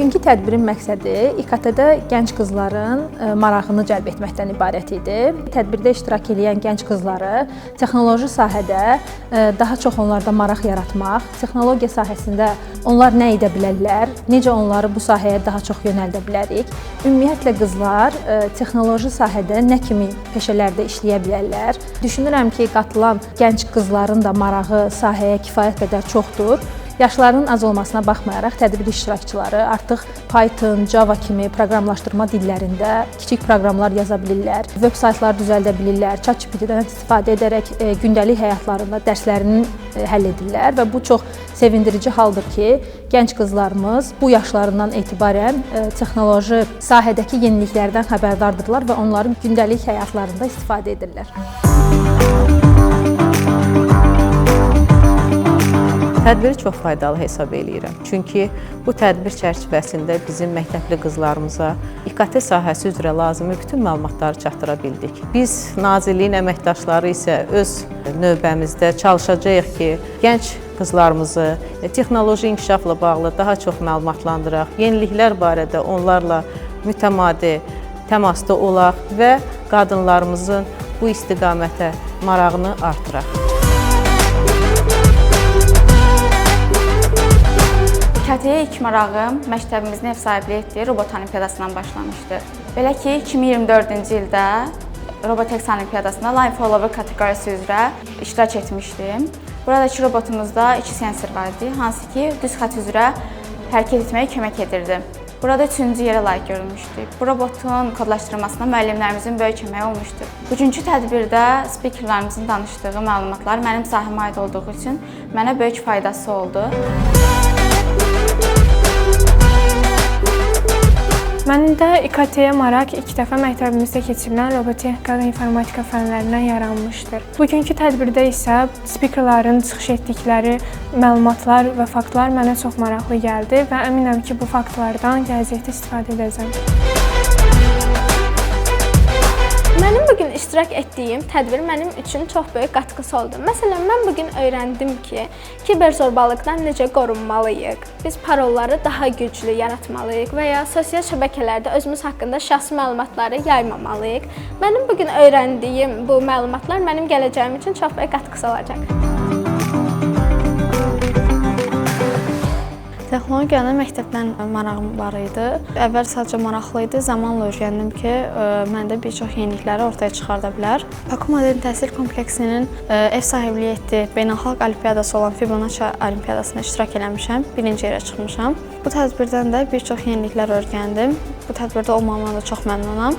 Bugünkü tədbirin məqsədi İKT-də gənc qızların marağını cəlb etməkdən ibarət idi. Tədbirdə iştirak edən gənc qızları texnoloji sahədə daha çox onlarda maraq yaratmaq, texnologiya sahəsində onlar nə edə bilərlər, necə onları bu sahəyə daha çox yönəldə bilərik. Ümumiyyətlə qızlar texnoloji sahədə nə kimi peşələrdə işləyə bilərlər. Düşünürəm ki, qatılan gənc qızların da marağı sahəyə kifayət qədər çoxdur. Yaşlarının az olmasına baxmayaraq tədbir iştirakçıları artıq Python, Java kimi proqramlaşdırma dillərində kiçik proqramlar yaza bilirlər, veb saytlar düzəldə bilirlər, ChatGPT-dən istifadə edərək gündəlik həyatlarında dərslərini həll edirlər və bu çox sevindirici haldır ki, gənc qızlarımız bu yaşlarından etibarən texnoloji sahədəki yeniliklərdən xəbərdardırlar və onların gündəlik həyatlarında istifadə edirlər. Tədbiri çox faydalı hesab eləyirəm. Çünki bu tədbir çərçivəsində bizim məktəbli qızlarımıza İKT sahəsi üzrə lazımi bütün məlumatları çatdıra bildik. Biz Nazirliyin əməkdaşları isə öz növbəmizdə çalışacağıq ki, gənc qızlarımızı texnoloji inkişafla bağlı daha çox məlumatlandıraq, yeniliklər barədə onlarla mütəmadi təmasda olaq və qadınlarımızın bu istiqamətə marağını artıraq. İKT-yə ilk marağım məktəbimizin ev sahibliyi etdiyi robot olimpiyadasından başlamışdır. Belə ki, 2024-cü ildə Robotex olimpiyadasında Line Follower kateqoriyası üzrə iştirak etmişdim. Buradakı robotumuzda 2 sensor var idi, hansı ki, düz xətt üzrə hərəkət etməyə kömək edirdi. Burada 3-cü yerə layiq görülmüşdük. Bu robotun kodlaşdırılmasına müəllimlərimizin böyük köməyi olmuşdur. Bugünkü tədbirdə spikerlərimizin danışdığı məlumatlar mənim sahəmə aid olduğu üçün mənə böyük faydası oldu. Mənim də İKT-yə maraq ilk dəfə məktəbimizdə keçirilən robotexnika və informatika fənlərindən yaranmışdır. Bugünkü tədbirdə isə spikerlərin çıxış etdikləri məlumatlar və faktlar mənə çox maraqlı gəldi və əminəm ki, bu faktlardan gələcəkdə istifadə edəcəm. Mənim bugün iştirak etdiyim tədbir mənim üçün çox böyük qatqısı oldu. Məsələn, mən bugün öyrəndim ki, kiberzorbalıqdan necə qorunmalıyıq, biz parolları daha güclü yaratmalıyıq və ya sosial şəbəkələrdə özümüz haqqında şəxsi məlumatları yaymamalıyıq. Mənim bugün öyrəndiyim bu məlumatlar mənim gələcəyim üçün çox böyük qatqısı olacaq. Texnologiyana məktəbdən marağım var idi. Əvvəl sadəcə maraqlı idi, zamanla öyrəndim ki, məndə bir çox yenilikləri ortaya çıxarda bilər. Baku Modern Təhsil Kompleksinin ev sahibliyi etdiyi beynəlxalq olimpiyadası olan Fibonacci olimpiyadasına iştirak eləmişəm, birinci yerə çıxmışam. Bu tədbirdən də bir çox yeniliklər öyrəndim. Bu tədbirdə olmağıma da çox məmnunam.